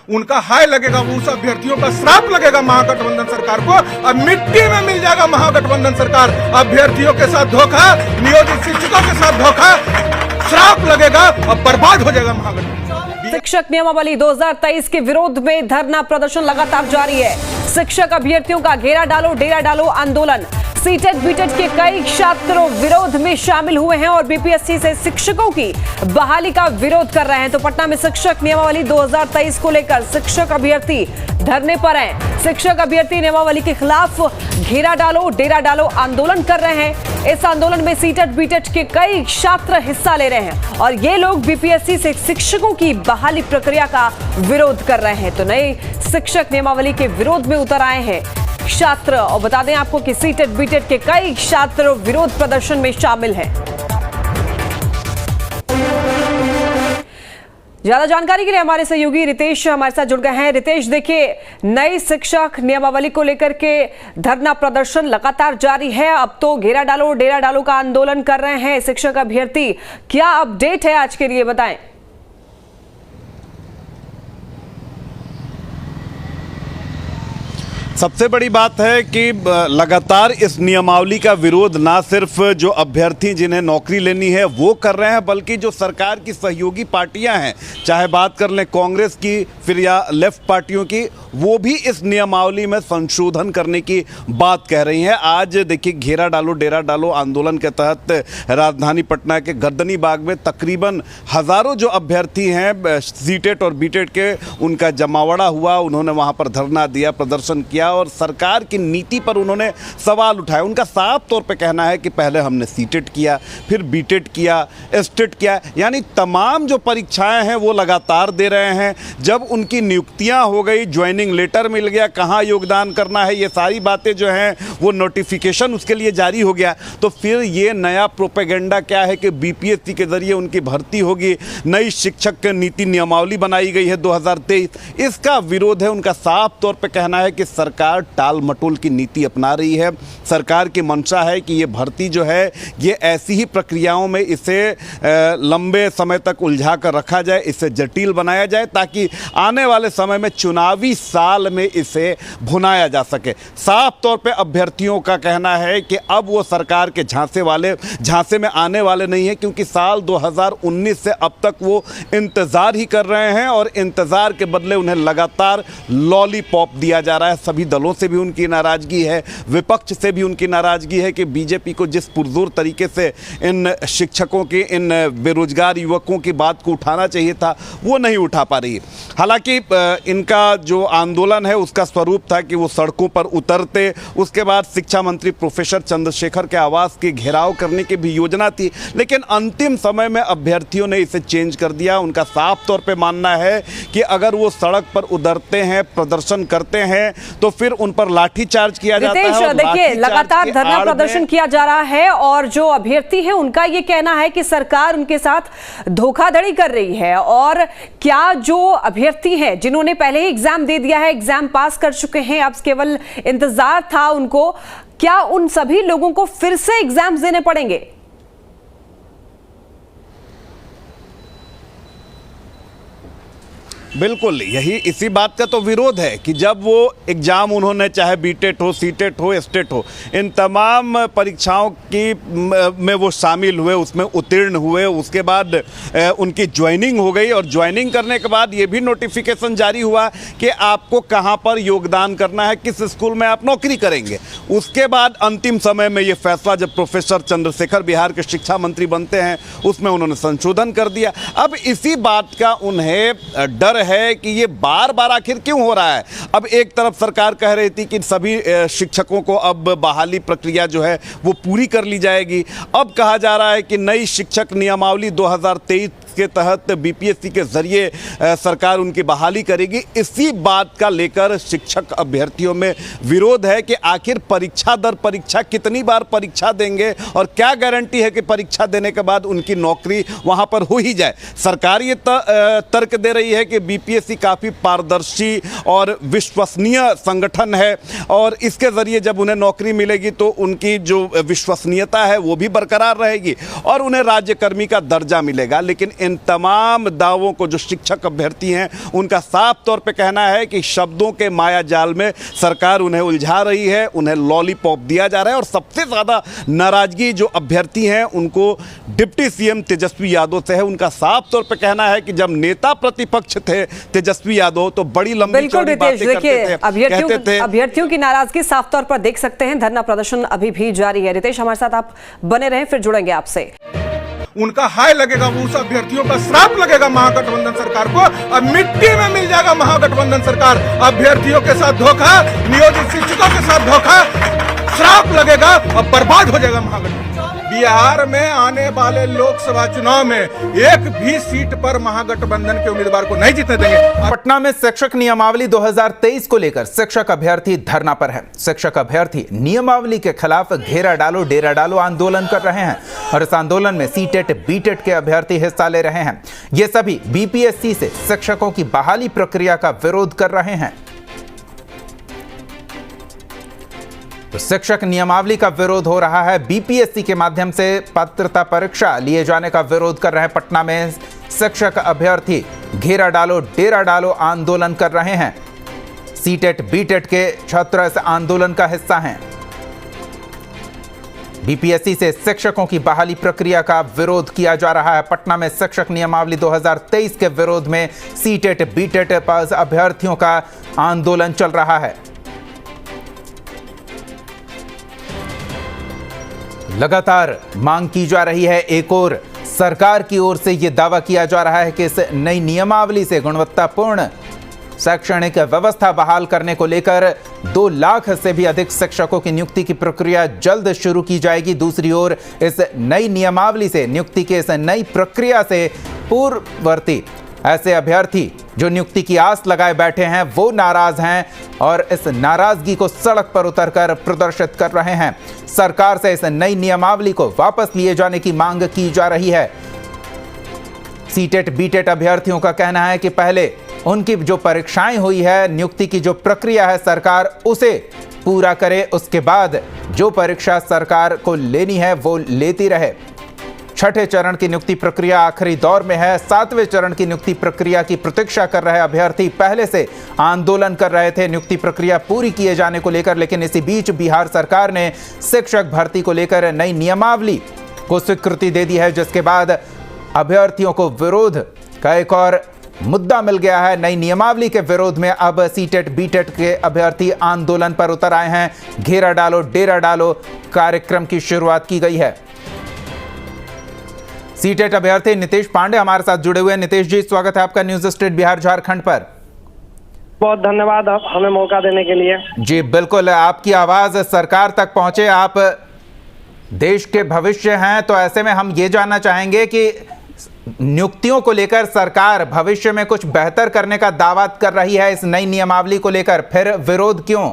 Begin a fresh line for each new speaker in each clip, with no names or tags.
उनका हाय लगेगा, उस अभ्यर्थियों का श्राप लगेगा महागठबंधन सरकार को। अब मिट्टी में मिल जाएगा महागठबंधन सरकार। अभ्यर्थियों के साथ धोखा, नियोजित शिक्षकों के साथ धोखा, श्राप लगेगा और बर्बाद हो जाएगा महागठबंधन।
शिक्षक नियमावली 2023 के विरोध में धरना प्रदर्शन लगातार जारी है। शिक्षक अभ्यर्थियों का घेरा डालो डेरा डालो आंदोलन। सीटेट बीटेट के कई छात्रों विरोध में शामिल हुए हैं और बीपीएससी से शिक्षकों की बहाली का विरोध कर रहे हैं। तो पटना में शिक्षक नियमावली 2023 को लेकर शिक्षक अभ्यर्थी धरने पर हैं। शिक्षक अभ्यर्थी नियमावली के खिलाफ घेरा डालो डेरा डालो आंदोलन कर रहे हैं। इस आंदोलन में सीटेट बीटेट के कई छात्र हिस्सा ले रहे हैं और ये लोग बीपीएससी से शिक्षकों की बहाली प्रक्रिया का विरोध कर रहे हैं। तो नए शिक्षक नियमावली के विरोध में उतर आए हैं छात्र। और बता दें आपको कि सीटेट बीटेट के कई छात्र विरोध प्रदर्शन में शामिल हैं। ज्यादा जानकारी के लिए हमारे सहयोगी रितेश हमारे साथ जुड़ गए हैं। रितेश, देखिए, नई शिक्षक नियमावली को लेकर के धरना प्रदर्शन लगातार जारी है। अब तो घेरा डालो डेरा डालो का आंदोलन कर रहे हैं शिक्षक अभ्यर्थी। क्या अपडेट है आज के लिए, बताएं।
सबसे बड़ी बात है कि लगातार इस नियमावली का विरोध ना सिर्फ जो अभ्यर्थी जिन्हें नौकरी लेनी है वो कर रहे हैं, बल्कि जो सरकार की सहयोगी पार्टियां हैं, चाहे बात कर लें कांग्रेस की फिर या लेफ्ट पार्टियों की, वो भी इस नियमावली में संशोधन करने की बात कह रही हैं। आज देखिए, घेरा डालो डेरा डालो आंदोलन के तहत राजधानी पटना के गर्दनी बाग में तकरीबन हज़ारों जो अभ्यर्थी हैं सीटेट और बीटेट के, उनका जमावड़ा हुआ। उन्होंने वहाँ पर धरना दिया, प्रदर्शन किया और सरकार की नीति पर उन्होंने सवाल उठाए। उनका साफ तौर पे कहना है कि पहले हमने सीटेट किया, फिर बीटेट किया, एस्टेट किया, यानी तमाम जो परीक्षाएं हैं वो लगातार दे रहे हैं। जब उनकी नियुक्तियां हो गई, ज्वाइनिंग लेटर मिल गया, कहाँ योगदान करना है, ये सारी बातें जो हैं वो नोटिफिकेशन उसके लिए जारी हो गया, तो फिर ये नया प्रोपेगेंडा क्या है कि बीपीएससी के जरिए उनकी भर्ती होगी। नई शिक्षक नीति नियमावली बनाई गई है 2023, इसका विरोध है। उनका साफ तौर पर कहना है कि सरकार टाल मटोल की नीति अपना रही है। सरकार की मंशा है कि ये भर्ती जो है ये ऐसी ही प्रक्रियाओं में इसे लंबे समय तक उलझा कर रखा जाए, इसे जटिल बनाया जाए, ताकि आने वाले समय में चुनावी साल में इसे भुनाया जा सके। साफ तौर पे अभ्यर्थियों का कहना है कि अब वो सरकार के झांसे में आने वाले नहीं है, क्योंकि साल 2019 से अब तक वो इंतज़ार ही कर रहे हैं और इंतज़ार के बदले उन्हें लगातार लॉलीपॉप दिया जा रहा है। सभी दलों से भी उनकी नाराज़गी है, विपक्ष से भी उनकी नाराज़गी है कि बीजेपी को जिस पुरजोर तरीके से इन शिक्षकों की, इन बेरोजगार युवकों की बात को उठाना चाहिए था, वो नहीं उठा पा रही है। हालांकि इनका जो आंदोलन है उसका स्वरूप था कि वो सड़कों पर उतरते, उसके बाद शिक्षा मंत्री प्रोफेसर चंद्रशेखर के आवास की घेराव करने की भी योजना थी, लेकिन अंतिम समय में अभ्यर्थियों ने इसे चेंज कर दिया। उनका साफ तौर पर मानना है कि अगर वो सड़क पर उतरते हैं, प्रदर्शन करते हैं, तो फिर उन पर लाठीचार्ज किया जाता है।
देखिए, लगातार धरना प्रदर्शन किया जा रहा है और जो अभ्यर्थी है उनका ये कहना है कि सरकार उनके साथ धोखाधड़ी कर रही है। और क्या जो अभ्यर्थी हैं जिन्होंने पहले ही एग्जाम दे दिया है, एग्जाम पास कर चुके हैं, अब केवल इंतजार था उनको, क्या उन सभी लोगों को फिर से एग्जाम्स देने पड़ेंगे?
बिल्कुल, यही इसी बात का तो विरोध है कि जब वो एग्ज़ाम उन्होंने, चाहे बीटेट हो, सीटेट हो, एस्टेट हो, इन तमाम परीक्षाओं की में वो शामिल हुए, उसमें उत्तीर्ण हुए, उसके बाद उनकी ज्वाइनिंग हो गई और ज्वाइनिंग करने के बाद ये भी नोटिफिकेशन जारी हुआ कि आपको कहाँ पर योगदान करना है, किस स्कूल में आप नौकरी करेंगे। उसके बाद अंतिम समय में ये फैसला जब प्रोफेसर चंद्रशेखर बिहार के शिक्षा मंत्री बनते हैं, उसमें उन्होंने संशोधन कर दिया। अब इसी बात का उन्हें डर है कि ये बार बार आखिर क्यों हो रहा है। अब एक तरफ सरकार कह रही थी कि सभी शिक्षकों को अब बहाली प्रक्रिया जो है वो पूरी कर ली जाएगी। अब कहा जा रहा है कि नई शिक्षक नियमावली 2023 के तहत बीपीएससी के जरिए सरकार उनकी बहाली करेगी। इसी बात का लेकर शिक्षक अभ्यर्थियों में विरोध है कि आखिर परीक्षा दर परीक्षा कितनी बार परीक्षा देंगे और क्या गारंटी है कि परीक्षा देने के बाद उनकी नौकरी वहां पर हो ही जाए। सरकार ये तर्क दे रही है कि बीपीएससी काफ़ी पारदर्शी और विश्वसनीय संगठन है और इसके ज़रिए जब उन्हें नौकरी मिलेगी तो उनकी जो विश्वसनीयता है वो भी बरकरार रहेगी और उन्हें राज्यकर्मी का दर्जा मिलेगा। लेकिन इन तमाम दावों को जो शिक्षक अभ्यर्थी हैं उनका साफ तौर पे कहना है कि शब्दों के माया जाल में सरकार उन्हें उलझा रही है, उन्हें लॉलीपॉप दिया जा रहा है। और सबसे ज़्यादा नाराजगी जो अभ्यर्थी हैं उनको डिप्टी सीएम तेजस्वी यादव से है। उनका साफ तौर पे कहना है कि जब नेता प्रतिपक्ष थे तेजस्वी यादव तो बड़ी लंबी चौड़ी बातें करते थे।
अभ्यर्थियों की नाराजगी साफ तौर पर देख सकते हैं। धरना प्रदर्शन अभी भी जारी है। रितेश हमारे साथ आप बने रहें, फिर जुड़ेंगे आपसे।
उनका हाय लगेगा, वो उस अभ्यर्थियों का श्राप लगेगा महागठबंधन सरकार को। अब मिट्टी में मिल जाएगा महागठबंधन सरकार। अभ्यर्थियों के साथ धोखा, नियोजित शिक्षकों के साथ धोखा, श्राप लगेगा और बर्बाद हो जाएगा महागठबंधन। बिहार में आने वाले लोकसभा चुनाव में एक भी सीट पर महागठबंधन के उम्मीदवार को नहीं जीतने देंगे।
पटना में शिक्षक नियमावली 2023 को लेकर शिक्षक अभ्यर्थी धरना पर है। शिक्षक अभ्यर्थी नियमावली के खिलाफ घेरा डालो डेरा डालो आंदोलन कर रहे हैं और इस आंदोलन में सीटेट बीटेट के अभ्यर्थी हिस्सा ले रहे हैं। ये सभी बीपीएससी से शिक्षकों की बहाली प्रक्रिया का विरोध कर रहे हैं। तो शिक्षक नियमावली का विरोध हो रहा है। बीपीएससी के माध्यम से पात्रता परीक्षा लिए जाने का विरोध कर रहे हैं। पटना में शिक्षक अभ्यर्थी घेरा डालो डेरा डालो आंदोलन कर रहे हैं। सीटेट बीटेट के छात्र इस आंदोलन का हिस्सा हैं। बीपीएससी से शिक्षकों की बहाली प्रक्रिया का विरोध किया जा रहा है। पटना में शिक्षक नियमावली 2023 के विरोध में सीटेट बीटेट पास अभ्यर्थियों का आंदोलन चल रहा है। लगातार मांग की जा रही है। एक और सरकार की ओर से यह दावा किया जा रहा है कि इस नई नियमावली से गुणवत्तापूर्ण शैक्षणिक व्यवस्था बहाल करने को लेकर 2 लाख से भी अधिक शिक्षकों की नियुक्ति की प्रक्रिया जल्द शुरू की जाएगी। दूसरी ओर इस नई नियमावली से नियुक्ति के इस नई प्रक्रिया से पूर्ववर्ती ऐसे अभ्यर्थी जो नियुक्ति की आस लगाए बैठे हैं वो नाराज हैं और इस नाराजगी को सड़क पर उतरकर प्रदर्शित कर रहे हैं। सरकार से इस नई नियमावली को वापस लिए जाने की मांग की जा रही है। सीटेट बीटेट अभ्यर्थियों का कहना है कि पहले उनकी जो परीक्षाएं हुई है, नियुक्ति की जो प्रक्रिया है, सरकार उसे पूरा करे, उसके बाद जो परीक्षा सरकार को लेनी है वो लेती रहे। छठे चरण की नियुक्ति प्रक्रिया आखिरी दौर में है। 7वें चरण की नियुक्ति प्रक्रिया की प्रतीक्षा कर रहे अभ्यर्थी पहले से आंदोलन कर रहे थे नियुक्ति प्रक्रिया पूरी किए जाने को लेकर, लेकिन इसी बीच बिहार सरकार ने शिक्षक भर्ती को लेकर नई नियमावली को स्वीकृति दे दी है, जिसके बाद अभ्यर्थियों को विरोध का एक और मुद्दा मिल गया है। नई नियमावली के विरोध में अब सीटेट बीटेट के अभ्यर्थी आंदोलन पर उतर आए हैं। घेरा डालो डेरा डालो कार्यक्रम की शुरुआत की गई है। सीटेट अभ्यर्थी नितेश पांडे हमारे साथ जुड़े हुए हैं। नितेश जी, स्वागत है आपका न्यूज स्ट्रीट बिहार झारखंड पर।
बहुत धन्यवाद आप हमें मौका देने के लिए।
जी बिल्कुल, आपकी आवाज सरकार तक पहुंचे, आप देश के भविष्य हैं, तो ऐसे में हम ये जानना चाहेंगे कि नियुक्तियों को लेकर सरकार भविष्य में कुछ बेहतर करने का दावा कर रही है इस नई नियमावली को लेकर, फिर विरोध क्यों?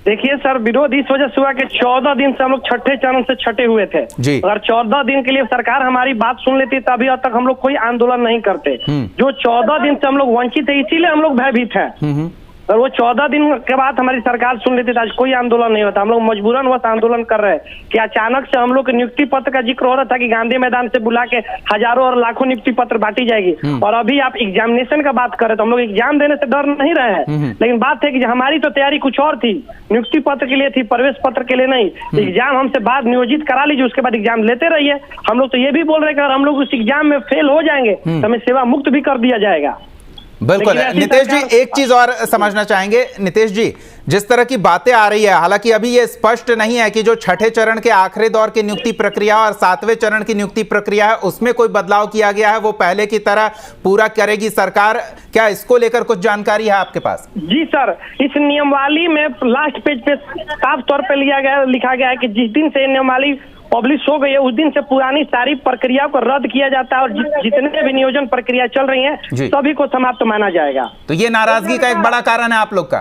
देखिए सर, विरोध इस वजह से हुआ कि 14 दिन से हम लोग छठे चरण से छटे हुए थे
जी।
अगर 14 दिन के लिए सरकार हमारी बात सुन लेती तभी अब तक हम लोग कोई आंदोलन नहीं करते। जो 14 दिन से हम लोग वंचित है, इसीलिए हम लोग भयभीत हैं। और वो 14 दिन के बाद हमारी सरकार सुन लेती तो आज कोई आंदोलन नहीं होता। हम लोग मजबूरन वह आंदोलन कर रहे हैं कि अचानक से हम लोग के नियुक्ति पत्र का जिक्र हो रहा था कि गांधी मैदान से बुला के हजारों और लाखों नियुक्ति पत्र बांटी जाएगी, और अभी आप एग्जामिनेशन का बात करें तो हम लोग एग्जाम देने से डर नहीं रहे हैं, लेकिन बात है कि हमारी तो तैयारी कुछ और थी, नियुक्ति पत्र के लिए थी, प्रवेश पत्र के लिए नहीं। एग्जाम हमसे बाद नियोजित करा लीजिए, उसके बाद एग्जाम लेते रहिए। हम लोग तो ये भी बोल रहे हैं कि अगर हम लोग उस एग्जाम में फेल हो जाएंगे तो हमें सेवा मुक्त भी कर दिया जाएगा।
बिल्कुल नितेश जी, एक चीज और समझना चाहेंगे। नितेश जी, जिस तरह की बातें आ रही है, हालांकि अभी ये स्पष्ट नहीं है कि जो छठे चरण के आखिरी दौर की नियुक्ति प्रक्रिया और 7वें चरण की नियुक्ति प्रक्रिया है उसमें कोई बदलाव किया गया है, वो पहले की तरह पूरा करेगी सरकार, क्या इसको लेकर कुछ जानकारी है आपके पास?
जी सर, इस नियमावली में लास्ट पेज पे साफ तौर पर लिखा गया है कि जिस दिन से नियमावली पब्लिश हो गई है उस दिन से पुरानी सारी प्रक्रिया को रद्द किया जाता है और जितने भी नियोजन प्रक्रिया चल रही हैं सभी को समाप्त माना जाएगा।
तो ये नाराजगी का एक बड़ा कारण है आप लोग का?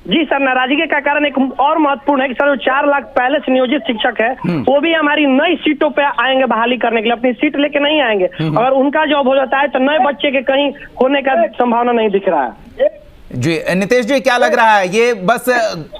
जी सर, नाराजगी का कारण एक और महत्वपूर्ण है कि सर 4 लाख पहले से नियोजित शिक्षक है वो भी हमारी नई सीटों पे आएंगे बहाली करने के लिए, अपनी सीट लेके नहीं आएंगे। अगर उनका जॉब हो जाता है तो नए बच्चे के कहीं होने का संभावना नहीं दिख रहा है।
जी नितेश जी, क्या लग रहा है, ये बस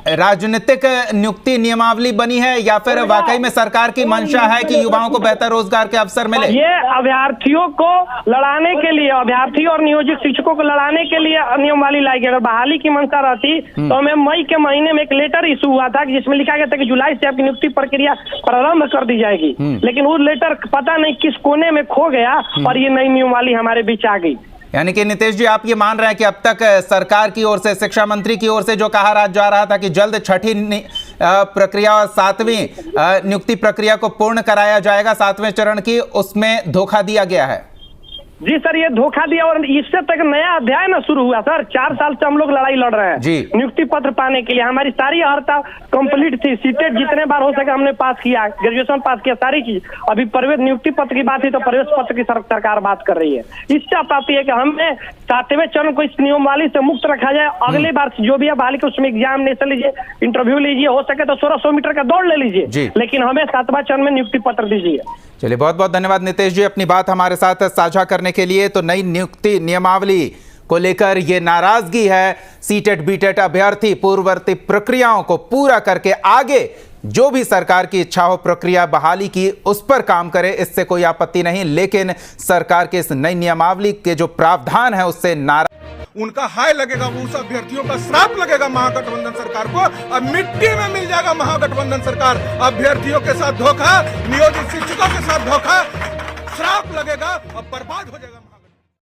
राजनीतिक नियुक्ति नियमावली बनी है या फिर वाकई में सरकार की मंशा है कि युवाओं को बेहतर रोजगार के अवसर मिले?
ये अभ्यर्थियों को लड़ाने के लिए, अभ्यर्थी और नियोजित शिक्षकों को लड़ाने के लिए नियमावली लाई गई। अगर बहाली की मंशा रहती तो हमें मई के महीने में एक लेटर इशू हुआ था जिसमें लिखा गया था कि जुलाई से आपकी नियुक्ति प्रक्रिया प्रारंभ कर दी जाएगी, लेकिन वो लेटर पता नहीं किस कोने में खो गया और ये नई नियमावली हमारे बीच आ गई।
यानी कि नितेश जी, आप ये मान रहे हैं कि अब तक सरकार की ओर से, शिक्षा मंत्री की ओर से जो कहा जा रहा था कि जल्द छठी प्रक्रिया और 7वीं नियुक्ति प्रक्रिया को पूर्ण कराया जाएगा 7वें चरण की, उसमें धोखा दिया गया है?
जी सर, ये धोखा दिया और इससे तक नया अध्याय ना शुरू हुआ सर। 4 साल से हम लोग लड़ाई लड़ रहे हैं
जी।
नियुक्ति पत्र पाने के लिए। हमारी सारी अर्हता कंप्लीट थी, सीटेट जितने बार हो सके हमने पास किया, ग्रेजुएशन पास किया, सारी चीज। अभी प्रवेश नियुक्ति पत्र की बात है तो प्रवेश पत्र की सरकार बात कर रही है। इससे आप पाती है कि हमें 7वें चरण को इस नियमावली से मुक्त रखा जाए। अगली बार जो भी बहाली के उसमें एग्जामिनेशन लीजिए, इंटरव्यू लीजिए, हो सके तो 1600 मीटर का दौड़ ले लीजिए, लेकिन हमें 7वां चरण में नियुक्ति पत्र दीजिए।
चलिए, बहुत बहुत धन्यवाद नितेश जी अपनी बात हमारे साथ साझा करने के लिए। तो नई नियुक्ति नियमावली को लेकर ये नाराजगी है, सीटेट बीटेट अभ्यर्थी पूर्ववर्ती प्रक्रियाओं को पूरा करके आगे जो भी सरकार की इच्छा हो प्रक्रिया बहाली की उस पर काम करे, इससे कोई आपत्ति नहीं, लेकिन सरकार के इस नई नियमावली के जो प्रावधान है उससे नाराज
उनका हाय लगेगा, उस अभ्यर्थियों का श्राप लगेगा महागठबंधन सरकार को। अब मिट्टी में मिल जाएगा महागठबंधन सरकार। अभ्यर्थियों के साथ धोखा, नियोजित शिक्षकों के साथ धोखा, श्राप लगेगा, अब बर्बाद हो जाएगा।